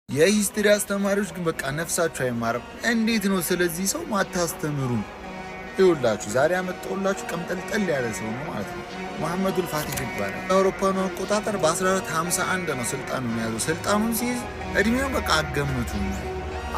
የሂስትሪ አስተማሪዎች ግን በቃ ነፍሳቸው አይማርም። እንዴት ነው ስለዚህ ሰው ማታስተምሩ? ይኸውላችሁ ዛሬ አመጣሁላችሁ ቀምጠልጠል ያለ ሰው ነው ማለት ነው። መሐመዱል ፋቲህ ይባላል። አውሮፓኑ አቆጣጠር በ1451 ነው ስልጣኑን ያዘው። ስልጣኑን ሲይዝ እድሜውን በቃ አገምቱ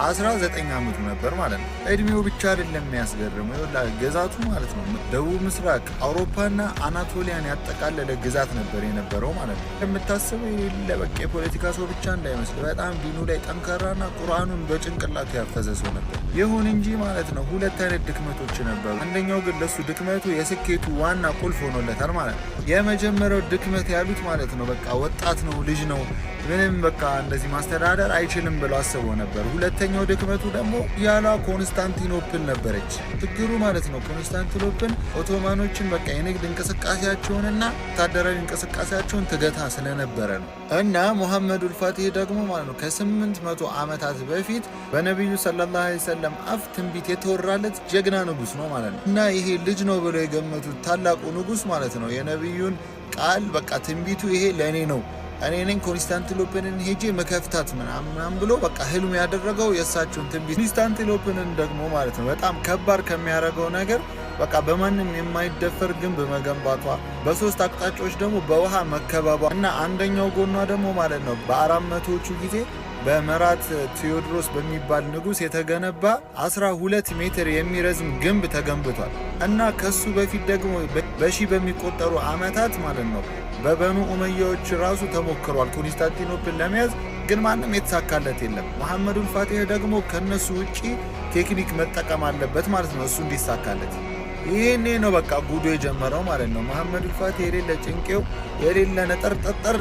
19 ዓመቱ ነበር ማለት ነው። እድሜው ብቻ አይደለም የሚያስገርመው፣ ይኸውልህ ግዛቱ ማለት ነው ደቡብ ምስራቅ አውሮፓና አናቶሊያን ያጠቃለለ ግዛት ነበር የነበረው ማለት ነው። የምታስበው የሌለ በቃ የፖለቲካ ሰው ብቻ እንዳይመስል በጣም ዲኑ ላይ ጠንካራና ቁርአኑን በጭንቅላቱ ያፈዘ ሰው ነበር። ይሁን እንጂ ማለት ነው ሁለት አይነት ድክመቶች ነበሩ። አንደኛው ግን ለሱ ድክመቱ የስኬቱ ዋና ቁልፍ ሆኖለታል ማለት ነው። የመጀመሪያው ድክመት ያሉት ማለት ነው በቃ ወጣት ነው፣ ልጅ ነው፣ ምንም በቃ እንደዚህ ማስተዳደር አይችልም ብሎ አስበው ነበር። ሁለተኛው ድክመቱ ደግሞ ያላ ኮንስታንቲኖፕል ነበረች ችግሩ ማለት ነው። ኮንስታንቲኖፕል ኦቶማኖችን በቃ የንግድ እንቅስቃሴያቸውንና ወታደራዊ እንቅስቃሴያቸውን ትገታ ስለነበረ ነው። እና ሙሐመዱል ፋቲህ ደግሞ ማለት ነው ከ800 ዓመታት በፊት በነቢዩ ሰለላሁ ዐለይሂ ወሰለም አፍ ትንቢት የተወራለት ጀግና ንጉስ ነው ማለት ነው። እና ይሄ ልጅ ነው ብለው የገመቱት ታላቁ ንጉስ ማለት ነው የነቢዩን ቃል በቃ ትንቢቱ ይሄ ለእኔ ነው፣ እኔ ነኝ ኮንስታንቲኖፕልን ሄጄ መከፍታት ምናምን ብሎ በቃ ህልሙ ያደረገው የእሳቸውን ትንቢት። ኮንስታንቲኖፕልን ደግሞ ማለት ነው በጣም ከባድ ከሚያደርገው ነገር በቃ በማንም የማይደፈር ግንብ መገንባቷ፣ በሶስት አቅጣጫዎች ደግሞ በውሃ መከባቧ እና አንደኛው ጎኗ ደግሞ ማለት ነው በ400ዎቹ ጊዜ በመራት ቴዎድሮስ በሚባል ንጉስ የተገነባ 12 ሜትር የሚረዝም ግንብ ተገንብቷል። እና ከሱ በፊት ደግሞ በሺ በሚቆጠሩ ዓመታት ማለት ነው በበኑ ኡመያዎች ራሱ ተሞክሯል ኮንስታንቲኖፕል ለመያዝ፣ ግን ማንም የተሳካለት የለም። መሐመዱል ፋቲህ ደግሞ ከነሱ ውጪ ቴክኒክ መጠቀም አለበት ማለት ነው እሱ እንዲሳካለት። ይሄኔ ነው በቃ ጉዶ የጀመረው ማለት ነው። መሐመዱል ፋቲህ የሌለ ጭንቄው የሌለ ነጠር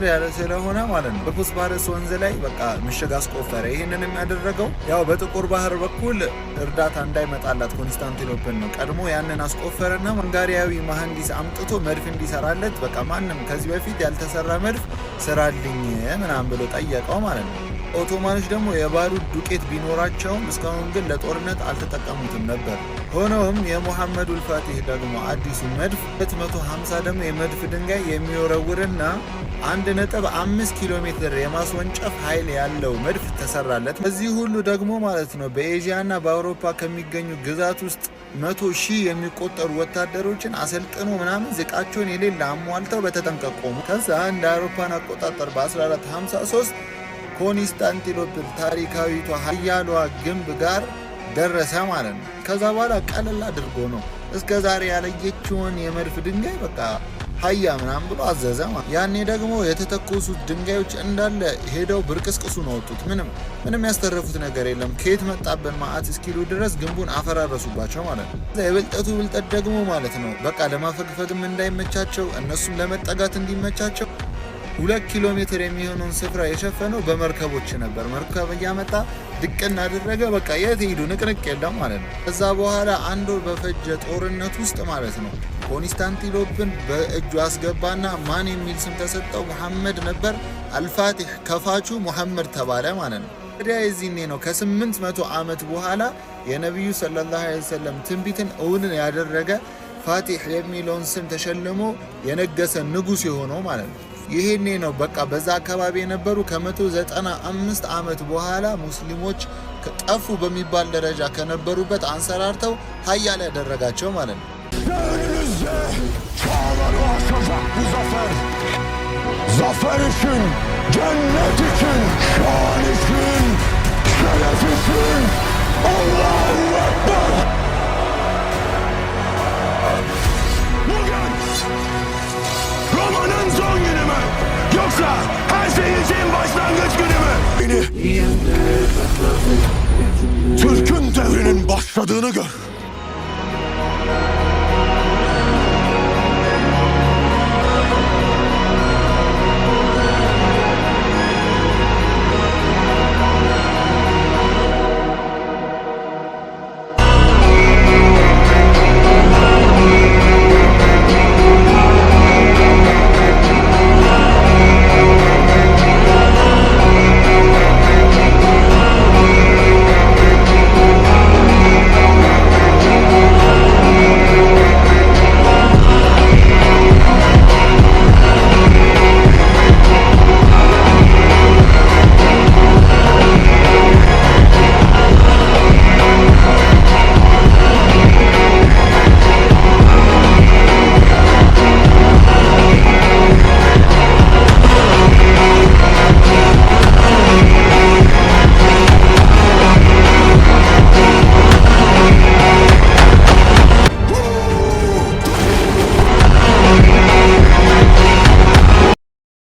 ያለ ስለሆነ ማለት ነው በቦስፖረስ ወንዝ ላይ በቃ ምሽግ አስቆፈረ። ይሄንን የሚያደረገው ያው በጥቁር ባህር በኩል እርዳታ እንዳይመጣላት ኮንስታንቲኖፕል ነው። ቀድሞ ያንን አስቆፈረና ሃንጋሪያዊ መሐንዲስ አምጥቶ መድፍ እንዲሰራለት በቃ ማንም ከዚህ በፊት ያልተሰራ መድፍ ስራልኝ ምናምን ብሎ ጠየቀው ማለት ነው። ኦቶማኖች ደግሞ የባሩድ ዱቄት ቢኖራቸውም እስካሁን ግን ለጦርነት አልተጠቀሙትም ነበር። ሆኖም የሙሐመዱል ፋቲህ ደግሞ አዲሱ መድፍ 250 ደግሞ የመድፍ ድንጋይ የሚወረውርና 1.5 ኪሎ ሜትር የማስወንጨፍ ኃይል ያለው መድፍ ተሰራለት። በዚህ ሁሉ ደግሞ ማለት ነው በኤዥያና በአውሮፓ ከሚገኙ ግዛት ውስጥ 100,000 የሚቆጠሩ ወታደሮችን አሰልጥኖ ምናምን ዝቃቸውን የሌለ አሟልተው በተጠንቀቆሙ። ከዛ እንደ አውሮፓን አቆጣጠር በ1453 ኮንስታንቲኖፕል ታሪካዊቷ ሀያሏ ግንብ ጋር ደረሰ ማለት ነው። ከዛ በኋላ ቀለል አድርጎ ነው እስከ ዛሬ ያለየችውን የመድፍ ድንጋይ በቃ ሀያ ምናምን ብሎ አዘዘ። ያኔ ደግሞ የተተኮሱት ድንጋዮች እንዳለ ሄደው ብርቅስቅሱን አወጡት። ምንም ያስተረፉት ነገር የለም። ከየት መጣብን ማአት እስኪሉ ድረስ ግንቡን አፈራረሱባቸው ማለት ነው። የብልጠቱ ብልጠት ደግሞ ማለት ነው በቃ ለማፈግፈግም እንዳይመቻቸው እነሱም ለመጠጋት እንዲመቻቸው 2 ኪሎ ሜትር የሚሆነውን ስፍራ የሸፈነው በመርከቦች ነበር። መርከብ እያመጣ ድቅና አደረገ። በቃ የት ሄዱ ንቅንቅ የለም ማለት ነው። ከዛ በኋላ አንድ ወር በፈጀ ጦርነት ውስጥ ማለት ነው ኮንስታንቲኖፕልን በእጁ አስገባና ማን የሚል ስም ተሰጠው? መሐመድ ነበር። አልፋቲህ ከፋቹ መሐመድ ተባለ ማለት ነው። ታዲያ የዚህኔ ነው ከ800 ዓመት በኋላ የነቢዩ ሰለላሁ ዐለይሂ ወሰለም ትንቢትን እውን ያደረገ ፋቲህ የሚለውን ስም ተሸልሞ የነገሰ ንጉስ የሆነው ማለት ነው። ይሄኔ ነው በቃ በዛ አካባቢ የነበሩ ከ195 ዓመት በኋላ ሙስሊሞች ጠፉ በሚባል ደረጃ ከነበሩበት አንሰራርተው ሀያል ያደረጋቸው ማለት ነው። zafer için, cennet için, şan için, şeref için, Allahu Ekber! Bugün Roma'nın son günü mü? Yoksa her şey için başlangıç günü mü? Türk'ün devrinin başladığını gör.